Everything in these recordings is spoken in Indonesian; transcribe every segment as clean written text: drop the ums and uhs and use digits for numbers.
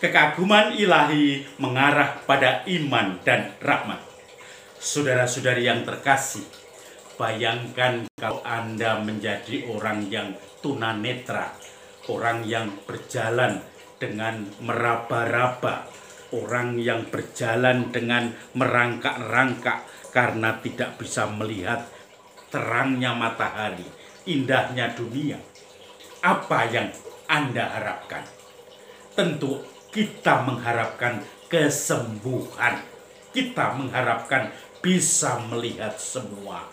Kekaguman ilahi mengarah pada iman dan rahmat. Saudara-saudari yang terkasih, bayangkan kalau Anda menjadi orang yang tunanetra, orang yang berjalan dengan meraba-raba, orang yang berjalan dengan merangkak-rangkak karena tidak bisa melihat terangnya matahari, indahnya dunia. Apa yang Anda harapkan? Tentu kita mengharapkan kesembuhan. Kita mengharapkan bisa melihat semua,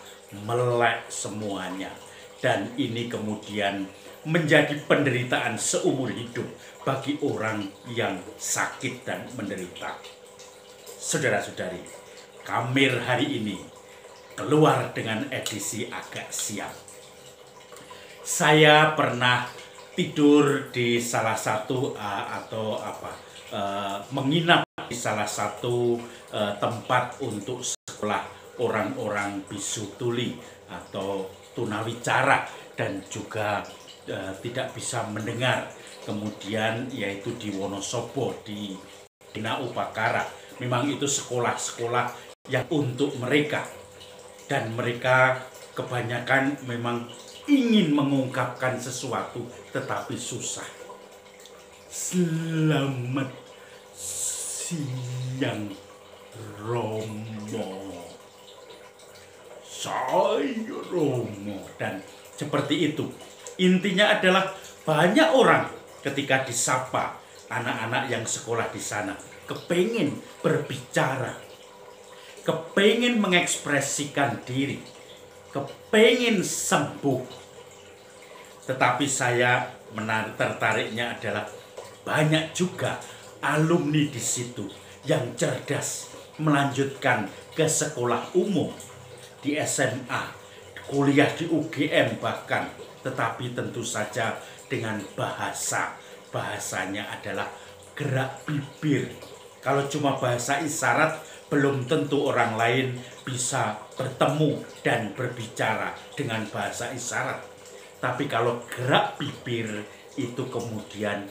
melek semuanya. Dan ini kemudian menjadi penderitaan seumur hidup bagi orang yang sakit dan menderita. Saudara-saudari, Kamir hari ini keluar dengan edisi agak siang. Saya pernah tidur di salah satu menginap di salah satu tempat untuk sekolah orang-orang bisu tuli atau tunawicara dan juga tidak bisa mendengar. Kemudian yaitu di Wonosobo, di Dina Upakara. Memang itu sekolah-sekolah yang untuk mereka, dan mereka kebanyakan memang ingin mengungkapkan sesuatu tetapi susah. Selamat siang Romo. Saya Romo. Dan seperti itu. Intinya adalah banyak orang ketika disapa anak-anak yang sekolah di sana kepengen berbicara, kepengen mengekspresikan diri, kepengen sembuh. Tetapi saya tertariknya adalah banyak juga alumni di situ yang cerdas melanjutkan ke sekolah umum, di SMA, kuliah di UGM bahkan. Tetapi tentu saja dengan bahasanya adalah gerak bibir. Kalau cuma bahasa isyarat, belum tentu orang lain bisa bertemu dan berbicara dengan bahasa isyarat. Tapi kalau gerak bibir itu kemudian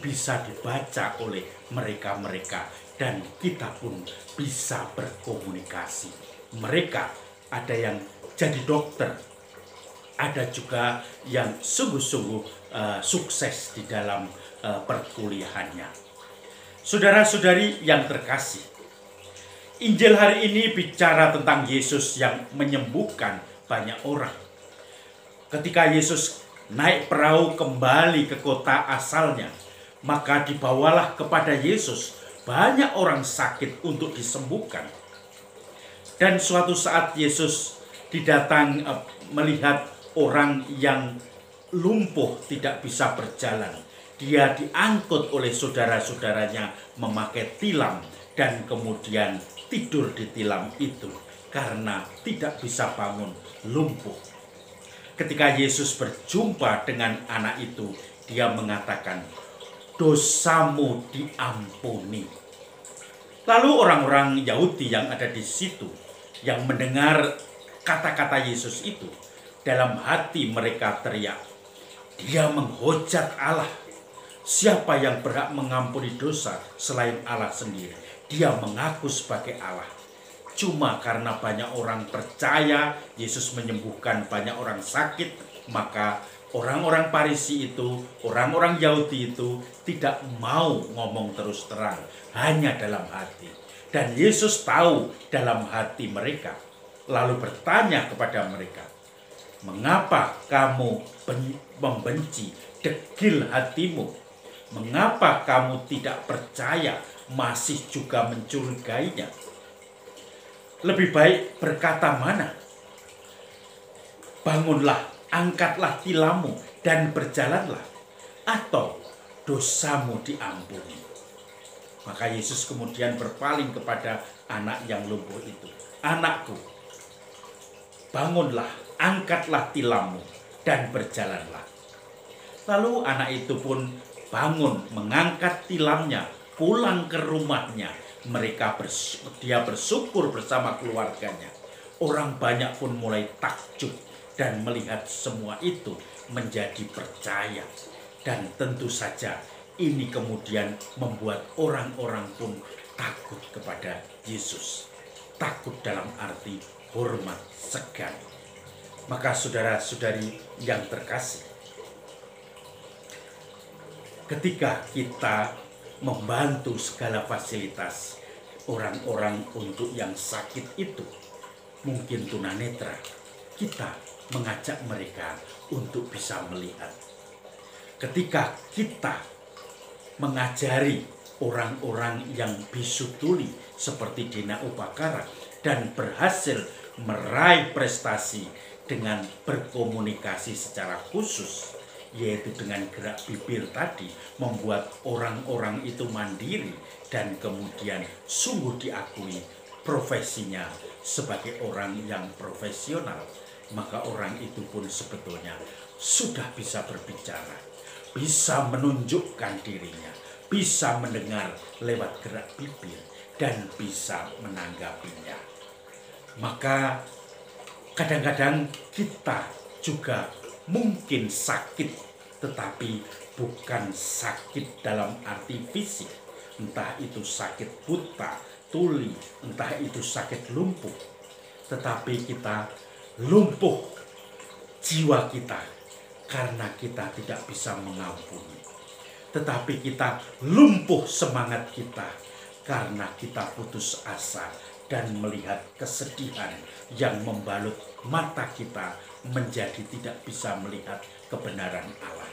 bisa dibaca oleh mereka-mereka, dan kita pun bisa berkomunikasi. Mereka ada yang jadi dokter, ada juga yang sungguh-sungguh sukses di dalam perkuliahannya. Saudara-saudari yang terkasih, Injil hari ini bicara tentang Yesus yang menyembuhkan banyak orang. Ketika Yesus naik perahu kembali ke kota asalnya, maka dibawalah kepada Yesus banyak orang sakit untuk disembuhkan. Dan suatu saat Yesus melihat orang yang lumpuh tidak bisa berjalan. Dia diangkut oleh saudara-saudaranya memakai tilam dan kemudian tidur di tilam itu karena tidak bisa bangun, lumpuh. Ketika Yesus berjumpa dengan anak itu, dia mengatakan, "Dosamu diampuni." Lalu orang-orang Yahudi yang ada di situ, yang mendengar kata-kata Yesus itu, dalam hati mereka teriak, "Dia menghujat Allah. Siapa yang berhak mengampuni dosa selain Allah sendiri? Dia mengaku sebagai Allah." Cuma karena banyak orang percaya Yesus menyembuhkan banyak orang sakit, maka orang-orang Farisi itu, orang-orang Yahudi itu tidak mau ngomong terus terang, hanya dalam hati. Dan Yesus tahu dalam hati mereka, lalu bertanya kepada mereka, "Mengapa kamu membenci, degil hatimu? Mengapa kamu tidak percaya, masih juga mencurigainya? Lebih baik berkata mana? Bangunlah, angkatlah tilammu dan berjalanlah, atau dosamu diampuni." Maka Yesus kemudian berpaling kepada anak yang lumpuh itu. "Anakku, bangunlah, angkatlah tilammu dan berjalanlah." Lalu anak itu pun bangun, mengangkat tilamnya, pulang ke rumahnya. Dia bersyukur bersama keluarganya. Orang banyak pun mulai takjub dan melihat semua itu menjadi percaya. Dan tentu saja Ini kemudian membuat orang-orang pun takut kepada Yesus. Takut dalam arti hormat, segan. Maka saudara-saudari yang terkasih, ketika kita membantu segala fasilitas orang-orang untuk yang sakit itu, mungkin tunanetra, kita mengajak mereka untuk bisa melihat. Ketika kita mengajari orang-orang yang bisu tuli seperti Dina Upakara dan berhasil meraih prestasi dengan berkomunikasi secara khusus, yaitu dengan gerak bibir tadi, membuat orang-orang itu mandiri dan kemudian sungguh diakui profesinya sebagai orang yang profesional, maka orang itu pun sebetulnya sudah bisa berbicara, bisa menunjukkan dirinya, bisa mendengar lewat gerak bibir, dan bisa menanggapinya. Maka kadang-kadang kita juga mungkin sakit, tetapi bukan sakit dalam arti fisik. Entah itu sakit buta, tuli, entah itu sakit lumpuh. Tetapi kita lumpuh jiwa kita karena kita tidak bisa mengampuni. Tetapi kita lumpuh semangat kita karena kita putus asa dan melihat kesedihan yang membalut mata kita menjadi tidak bisa melihat kebenaran Allah.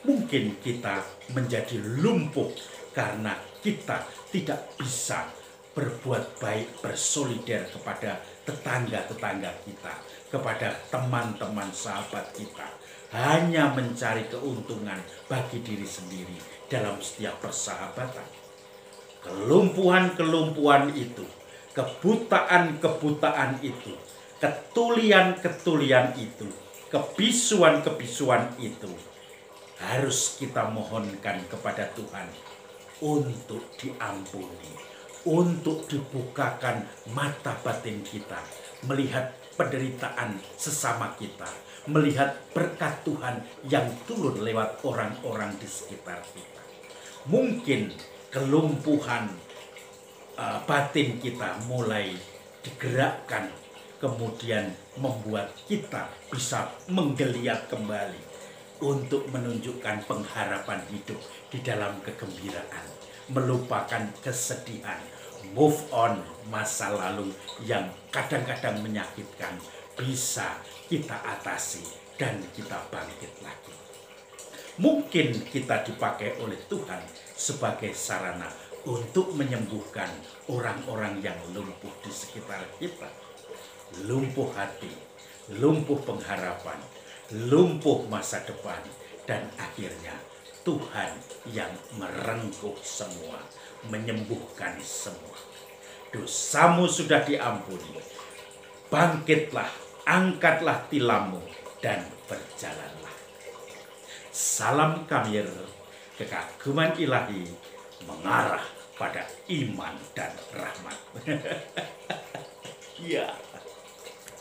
Mungkin kita menjadi lumpuh karena kita tidak bisa berbuat baik, bersolider kepada tetangga-tetangga kita, kepada teman-teman sahabat kita. Hanya mencari keuntungan bagi diri sendiri dalam setiap persahabatan. Kelumpuhan-kelumpuhan itu, kebutaan-kebutaan itu, ketulian-ketulian itu, kebisuan-kebisuan itu harus kita mohonkan kepada Tuhan untuk diampuni, untuk dibukakan mata batin kita, melihat penderitaan sesama kita, melihat berkat Tuhan yang turun lewat orang-orang di sekitar kita. Mungkin kelumpuhan batin kita mulai digerakkan, kemudian membuat kita bisa menggeliat kembali untuk menunjukkan pengharapan hidup di dalam kegembiraan, melupakan kesedihan, move on masa lalu yang kadang-kadang menyakitkan, bisa kita atasi dan kita bangkit lagi. Mungkin kita dipakai oleh Tuhan sebagai sarana untuk menyembuhkan orang-orang yang lumpuh di sekitar kita. Lumpuh hati, lumpuh pengharapan, lumpuh masa depan, dan akhirnya Tuhan yang merengkuh semua, menyembuhkan semua. Dosamu sudah diampuni. Bangkitlah, angkatlah tilammu, dan berjalanlah. Salam Kamir, kekaguman ilahi mengarah pada iman dan rahmat. Ya.